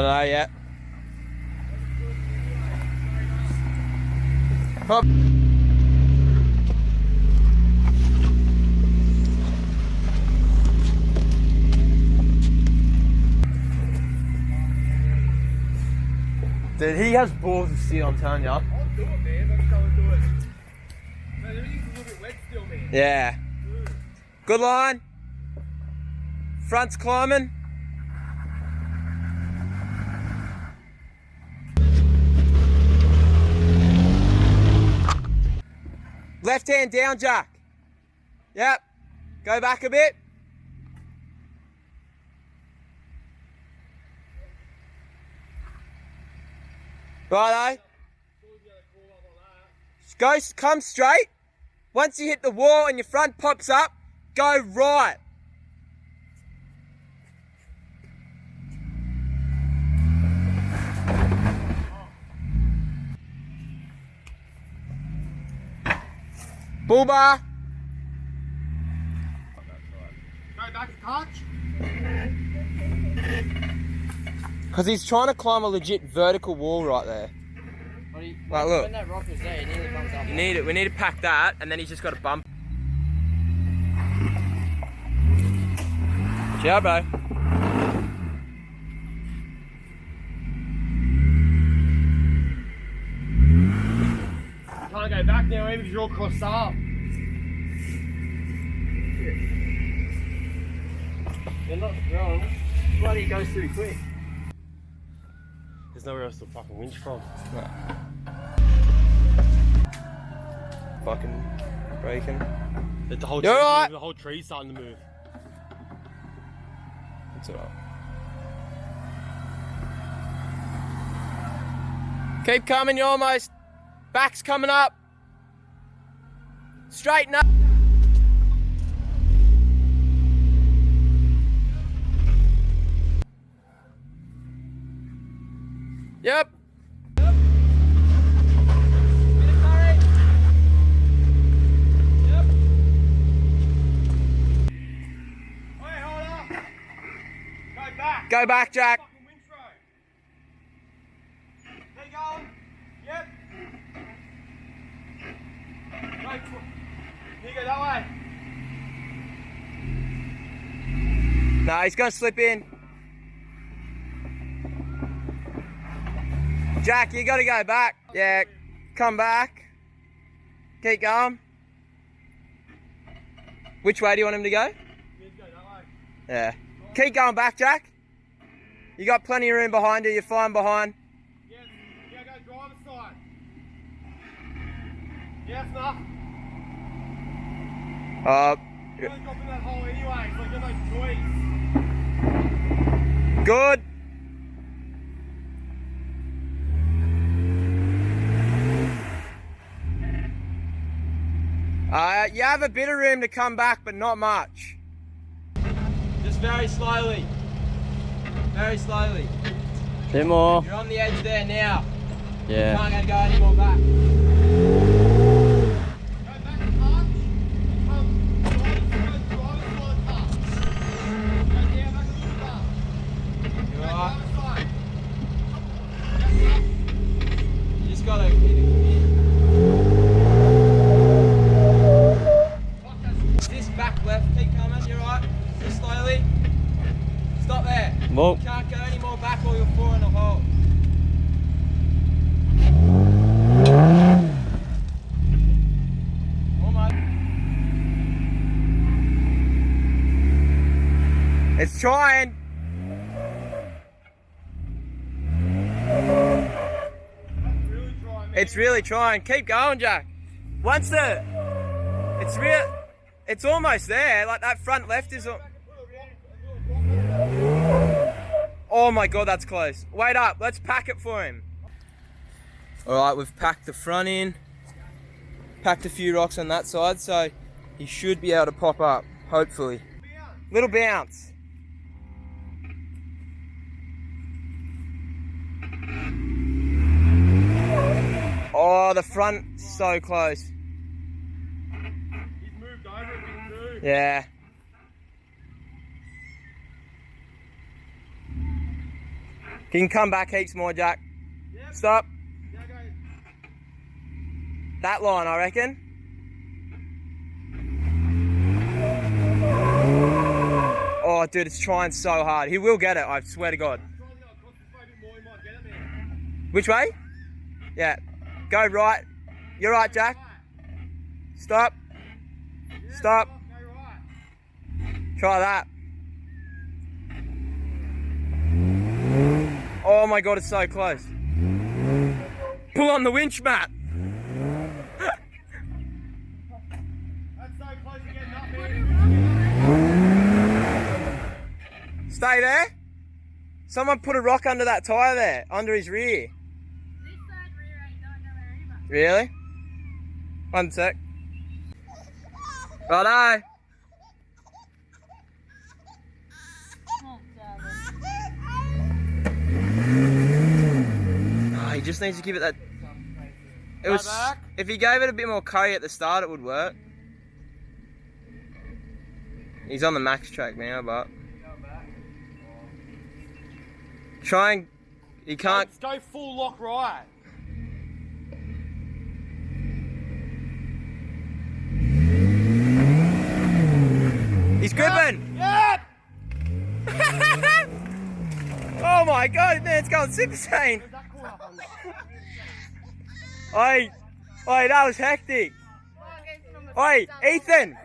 don't know yet. Hop. Dude, he has balls of steel, I'm telling you. I'll do it, man. Let's go and do it. Man, everything's a little bit wet still, man. Yeah. Good line. Front's climbing. Left hand down, Jack. Yep. Go back a bit. Righto. Go, come straight. Once you hit the wall and your front pops up, go right. Bull bar. Go back a touch. Because he's trying to climb a legit vertical wall right there. Like, look. When that rock was there, it nearly comes up. We need to pack that, and then he's just got a bump. Ciao, bro. Can't go back now, even if you're all crossed up. You're not wrong. Bloody goes too quick. There's nowhere else to fucking winch from. No. Fucking breaking. The whole You're right. the whole tree's starting to move. It's alright. Keep coming, you're almost. Back's coming up. Straighten up. Yep. Go back, Jack. Keep going. Yep. You go that way. No, he's going to slip in. Jack, you got to go back. Yeah, come back. Keep going. Which way do you want him to go? You go that way. Yeah. Keep going back, Jack. You got plenty of room behind you. You're fine behind. Yes. Yeah, go driver's side. Yes, enough. You're gonna drop in that hole anyway, so you've got no choice. Good. You have a bit of room to come back, but not much. Just very slowly. Very slowly. Bit more. You're on the edge there now. Yeah. You can't go any more back. Go back a touch. Come driver's side touch. Go down back a little touch. You're alright. Driver's side. You just gotta hit it. This back left, keep coming, you're right. Just slowly. Stop there. Whoa. You can't go any more back or you'll fall in a hole. Almost. It's trying. That's really dry, man. It's really trying. Keep going, Jack. Once the... It's almost there. Like that front left is... Oh my god, that's close. Wait up, let's pack it for him. Alright, we've packed the front in. Packed a few rocks on that side, so he should be able to pop up, hopefully. Little bounce. Oh, the front, so close. He's moved over a bit too. Yeah. Can you come back heaps more, Jack? Yep. Stop. Yeah, go. That line, I reckon. Oh, dude, it's trying so hard. He will get it, I swear to God. Try to go across this way a bit more, you might get it, man. Which way? Yeah. Go right. You're right, Jack. Stop. Yeah, Stop. Go right. Try that. Oh my God, it's so close. Pull on the winch, Matt. That's so close to getting up, man. Stay there. Someone put a rock under that tyre there, under his rear. This side rear ain't going nowhere either. Really? One sec. Righto. Oh, darling. Oh, he just needs to give it that. It was. If he gave it a bit more curry at the start, it would work. He's on the max track now, but try and. He can't. Let's go full lock right. He's gripping. Yep. Oh my God, man, it's going super sane. Where's that corner up under? Oi, that was hectic. Oi, Ethan,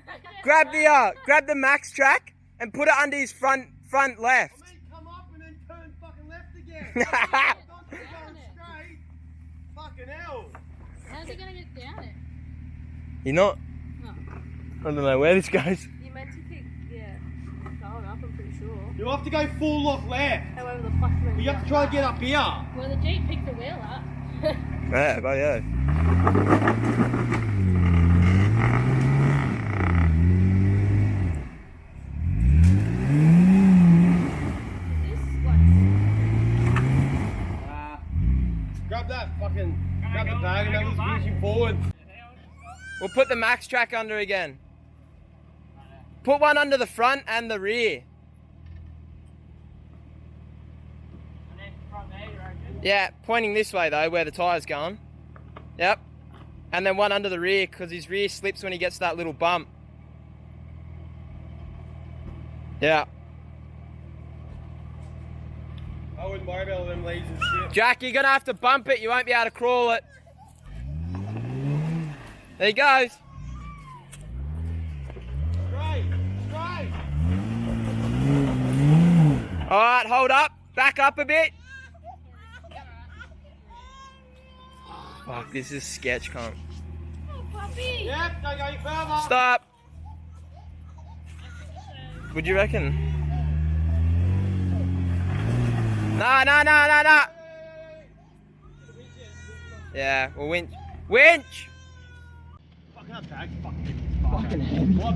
grab the max track and put it under his front left. I mean, come up and then turn fucking left again. Don't keep going straight. Fucking hell. How's he gonna get down it? You're not. No. I don't know where this goes. You meant to kick, yeah. Going up, I'm pretty sure. You have to go full lock left. However the fuck you You have to try to get up here. Well, the Jeep picked the wheel up. Yeah, but yeah. This one. Grab that fucking, grab the bag and that was pushing forward. We'll put the max track under again. Put one under the front and the rear. Yeah, pointing this way though, where the tyre's going. Yep. And then one under the rear, because his rear slips when he gets that little bump. Yeah. I wouldn't worry about all them leads and shit. Jack, you're gonna have to bump it, you won't be able to crawl it. There he goes. Straight, straight. Alright, hold up. Back up a bit. Fuck, this is sketch, cunt. Oh, puppy! Yep, don't go any further. Stop. What do you reckon? Nah. Yeah, well, winch. Winch! Fucking that bag's fucking heavy. My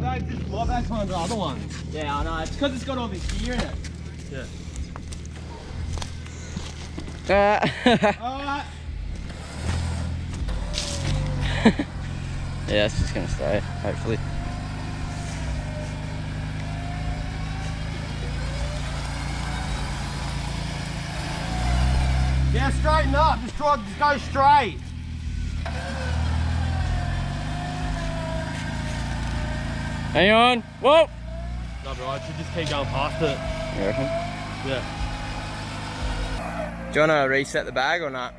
bag's one of the other ones. Yeah, I know. It's because it's got all this gear in it. Yeah. Alright. Yeah, it's just gonna stay, hopefully. Yeah, straighten up. Just go straight. Hang on. Whoa! No, bro, I should just keep going past it. You reckon? Yeah. Do you want to reset the bag or not?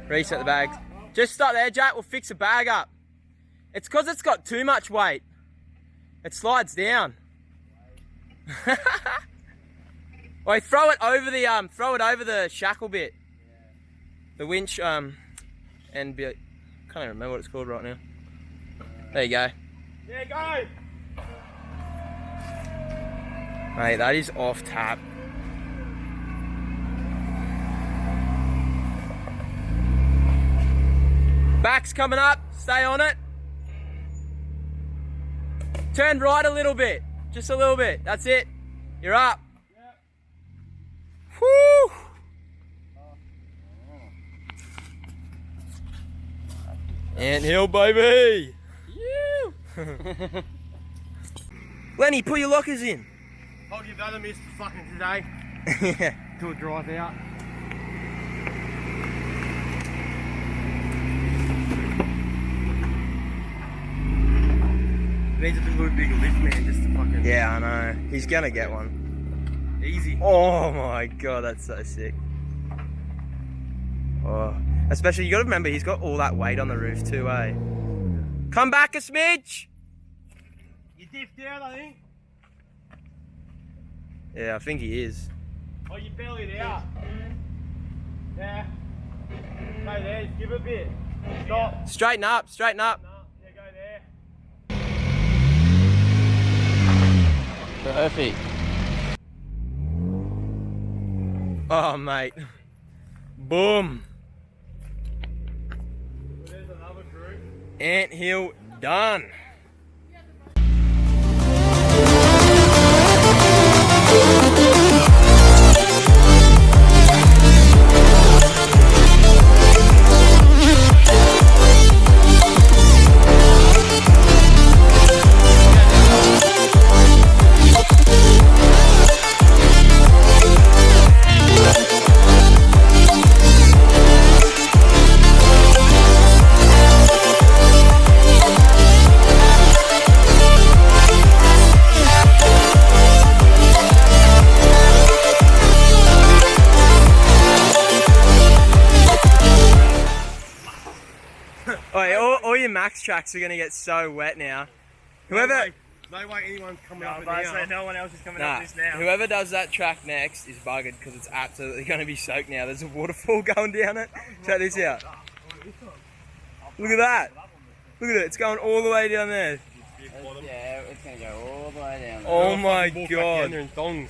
Reset the bag. Just stop there, Jack. We'll fix the bag up. It's because it's got too much weight. It slides down. Wait, throw it over the shackle bit. The winch and be. Can't even remember what it's called right now. There you go. Yeah, go. Mate, that is off tap. Back's coming up. Stay on it. Turn right a little bit. Just a little bit. That's it. You're up. Woo! Anthill, baby! Yeah. Lenny, put your lockers in. I'll give that a miss fucking today. Yeah. till it dries out. Needs a little bigger lift, man, just to fucking... Yeah, I know. He's gonna get one. Easy. Oh my god, that's so sick. Oh, especially you got to remember he's got all that weight on the roof too, eh? Come back a smidge. You diffed out, I think. Yeah, I think he is. Oh, you bellied out. Yeah. Go there, just give it a bit. Stop. Straighten up, straighten up. No, yeah, go there. Perfect. Oh, mate. Boom. There's another group. Anthill done. All your max tracks are gonna get so wet now. Whoever, No way anyone's coming up I with say now. no one else is coming nah, up this now. whoever does that track next is buggered because it's absolutely gonna be soaked now. There's a waterfall going down it. Check this out. Look at that. Look at it. It's going all the way down there. Yeah, it's gonna go all the way down. Oh my Walk back god. down there in thongs.